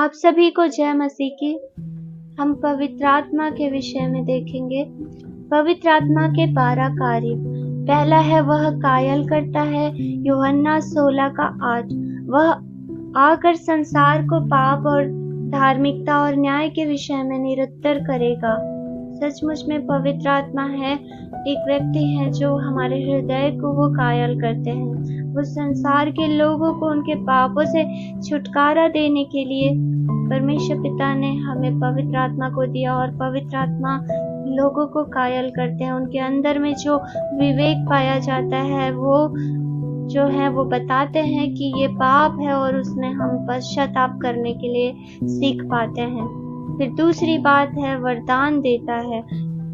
आप सभी को जय मसीह की। हम पवित्र आत्मा के विषय में देखेंगे। पवित्र आत्मा के 12 कार्य। पहला है वह कायल करता है, यूहन्ना 16:8। वह आकर संसार को पाप और धार्मिकता और न्याय के विषय में निरुत्तर करेगा। सचमुच में पवित्र आत्मा है एक व्यक्ति है जो हमारे हृदय को वो कायल करते हैं। वो संसार के लोगों को उनके पापों से छुटकारा देने के लिए परमेश्वर पिता ने हमें पवित्र आत्मा को दिया और पवित्र आत्मा लोगों को कायल करते हैं। उनके अंदर में जो विवेक पाया जाता है वो बताते हैं कि ये पाप है और उसमें हम पश्चाताप करने के लिए सीख पाते हैं। फिर दूसरी बात है वरदान देता है।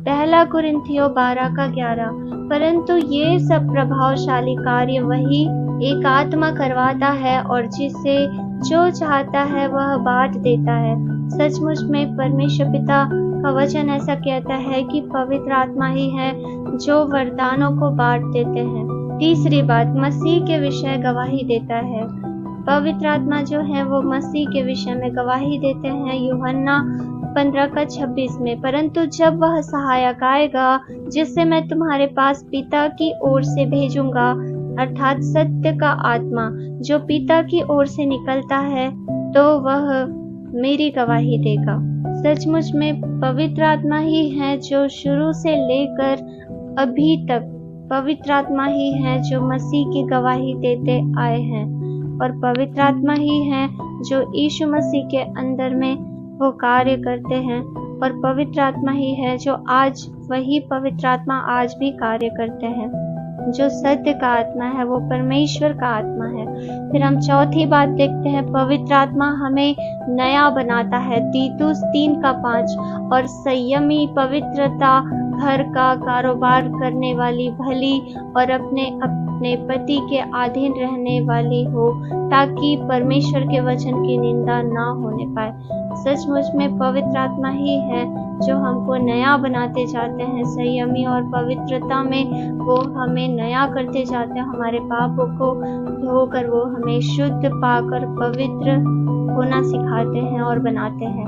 पहला कुरिन्थियों 12:11। परंतु ये सब प्रभावशाली कार्य वही एक आत्मा करवाता है और जिसे जो चाहता है वह बांट देता है। सचमुच में परमेश्वर पिता का वचन ऐसा कहता है कि पवित्र आत्मा ही है जो वरदानों को बांट देते हैं। तीसरी बात मसीह के विषय गवाही देता है। पवित्र आत्मा जो है वो मसीह के विषय में गवाही देते हैं। यूहन्ना 15:26 में, परंतु जब वह सहायक आएगा जिससे मैं तुम्हारे पास पिता की ओर से भेजूंगा, अर्थात सत्य का आत्मा जो पिता की ओर से निकलता है, तो वह मेरी गवाही देगा। सचमुच में पवित्र आत्मा ही है जो शुरू से लेकर अभी तक पवित्र आत्मा ही है जो मसीह की गवाही देते आए हैं और पवित्र आत्मा ही है जो यीशु मसीह के अंदर में वो कार्य करते हैं और पवित्र आत्मा ही है जो आज वही पवित्र आत्मा आज भी कार्य करते हैं। जो सत्य का आत्मा है वो परमेश्वर का आत्मा है। फिर हम चौथी बात देखते हैं पवित्र आत्मा हमें नया बनाता है। तीतुस 3:5। और संयमी, पवित्रता, घर का कारोबार करने वाली, भली और अपने पति के अधीन रहने वाली हो, ताकि परमेश्वर के वचन की निंदा ना होने पाए। सचमुच में पवित्र आत्मा ही है जो हमको नया बनाते जाते हैं। संयमी और पवित्रता में वो हमें नया करते जाते हैं। हमारे पापों को धोकर वो हमें शुद्ध पाकर पवित्र होना सिखाते हैं और बनाते हैं।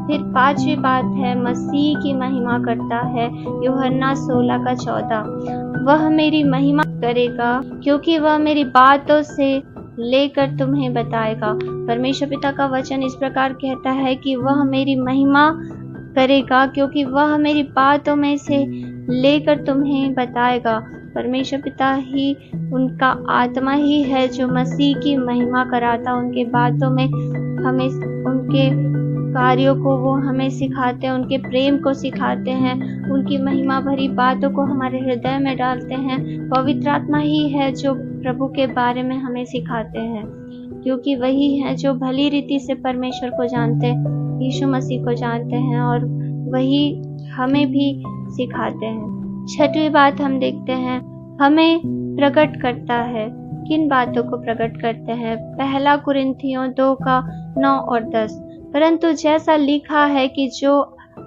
फिर पांचवी बात है मसीह की महिमा करता है। यूहन्ना 16:14। वह मेरी महिमा करेगा क्योंकि वह मेरी बातों से लेकर तुम्हें बताएगा। परमेश्वर पिता का वचन इस प्रकार कहता है कि वह मेरी महिमा करेगा क्योंकि वह मेरी बातों में से लेकर तुम्हें बताएगा। परमेश्वर पिता ही उनका आत्मा ही है जो मसीह की महिमा कराता। उनके बातों में हमें उनके कार्यों को वो हमें सिखाते हैं, उनके प्रेम को सिखाते हैं, उनकी महिमा भरी बातों को हमारे हृदय में डालते हैं। पवित्र आत्मा ही है जो प्रभु के बारे में हमें सिखाते हैं क्योंकि वही है जो भली रीति से परमेश्वर को जानते, यीशु मसीह को जानते हैं और वही हमें भी सिखाते हैं। छठवीं बात हम देखते हैं हमें प्रकट करता है। किन बातों को प्रकट करते हैं? पहला कुरिन्थियों 2:9 और 10। परंतु जैसा लिखा है कि जो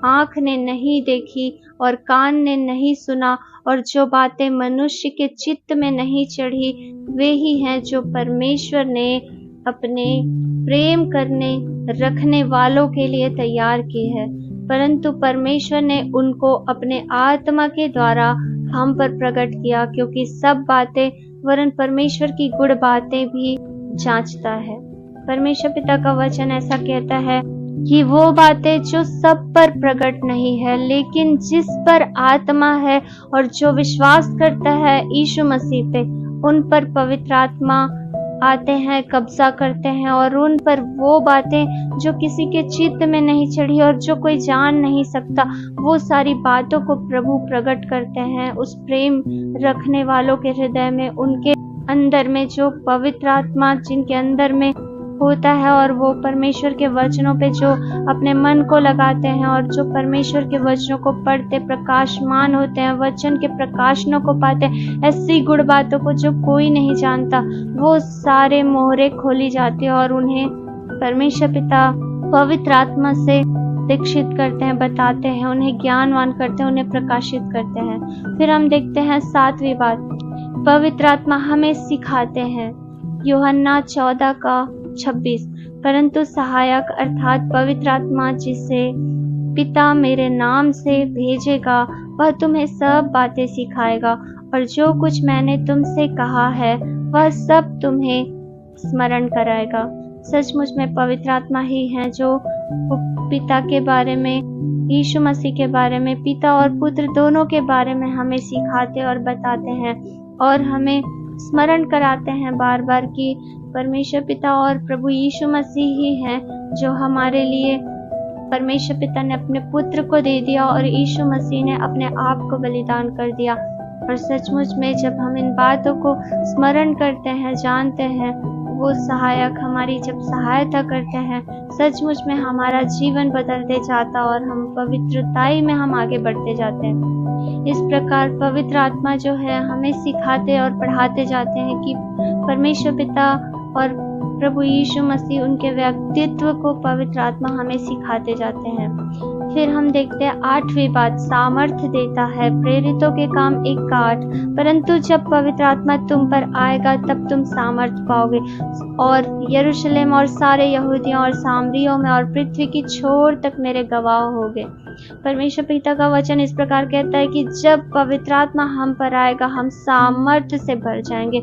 आँख ने नहीं देखी और कान ने नहीं सुना और जो बातें मनुष्य के चित्त में नहीं चढ़ी, वे ही हैं जो परमेश्वर ने अपने प्रेम करने रखने वालों के लिए तैयार की है। परंतु परमेश्वर ने उनको अपने आत्मा के द्वारा हम पर प्रकट किया, क्योंकि सब बातें वरन परमेश्वर की गुड़ बातें भी जांचता है। परमेश्वर पिता का वचन ऐसा कहता है कि वो बातें जो सब पर प्रकट नहीं है, लेकिन जिस पर आत्मा है और जो विश्वास करता है यीशु मसीह पे, उन पर पवित्र आत्मा आते हैं, कब्जा करते हैं और उन पर वो बातें जो किसी के चित्त में नहीं चढ़ी और जो कोई जान नहीं सकता, वो सारी बातों को प्रभु प्रकट करते हैं उस प्रेम रखने वालों के हृदय में, उनके अंदर में जो पवित्र आत्मा जिनके अंदर में होता है और वो परमेश्वर के वचनों पे जो अपने मन को लगाते हैं और जो परमेश्वर के वचनों को पढ़ते प्रकाशमान होते हैं, वचन के प्रकाशनों को पाते हैं, ऐसी गुड़ बातों को जो कोई नहीं जानता, वो सारे मोहरे खोली जाती है और उन्हें परमेश्वर पिता पवित्र आत्मा से दीक्षित करते हैं, बताते हैं, उन्हें ज्ञानवान करते हैं, उन्हें प्रकाशित करते हैं। फिर हम देखते हैं सातवीं बात, पवित्र आत्मा हमें सिखाते हैं। यूहन्ना 14 26। परंतु सहायक अर्थात पवित्र आत्मा जिसे पिता मेरे नाम से भेजेगा, वह तुम्हें सब बातें सिखाएगा और जो कुछ मैंने तुमसे कहा है वह सब तुम्हें स्मरण कराएगा। सचमुच में पवित्र आत्मा ही है जो पिता के बारे में, यीशु मसीह के बारे में, पिता और पुत्र दोनों के बारे में हमें सिखाते और बताते हैं और हमें स्मरण कराते हैं बार बार कि परमेश्वर पिता और प्रभु यीशु मसीह ही हैं जो हमारे लिए, परमेश्वर पिता ने अपने पुत्र को दे दिया और यीशु मसीह ने अपने आप को बलिदान कर दिया। और सचमुच में जब हम इन बातों को स्मरण करते हैं, जानते हैं, वो सहायक हमारी जब सहायता करते हैं, सचमुच में हमारा जीवन बदलते जाता और हम पवित्रताई में हम आगे बढ़ते जाते हैं। इस प्रकार पवित्र आत्मा जो है हमें सिखाते और पढ़ाते जाते हैं कि परमेश्वर पिता और प्रभु यीशु मसीह, उनके व्यक्तित्व को पवित्र आत्मा हमें सिखाते जाते हैं। फिर हम देखते हैं 8वीं बात, सामर्थ्य देता है। प्रेरितों के काम 1:8। परंतु जब पवित्र आत्मा तुम पर आएगा तब तुम सामर्थ्य पाओगे और यरूशलेम और सारे यहूदियों और सामरियों में और पृथ्वी की छोर तक मेरे गवाह होगे। परमेश्वर पिता का वचन इस प्रकार कहता है कि जब पवित्र आत्मा हम पर आएगा हम सामर्थ्य से भर जाएंगे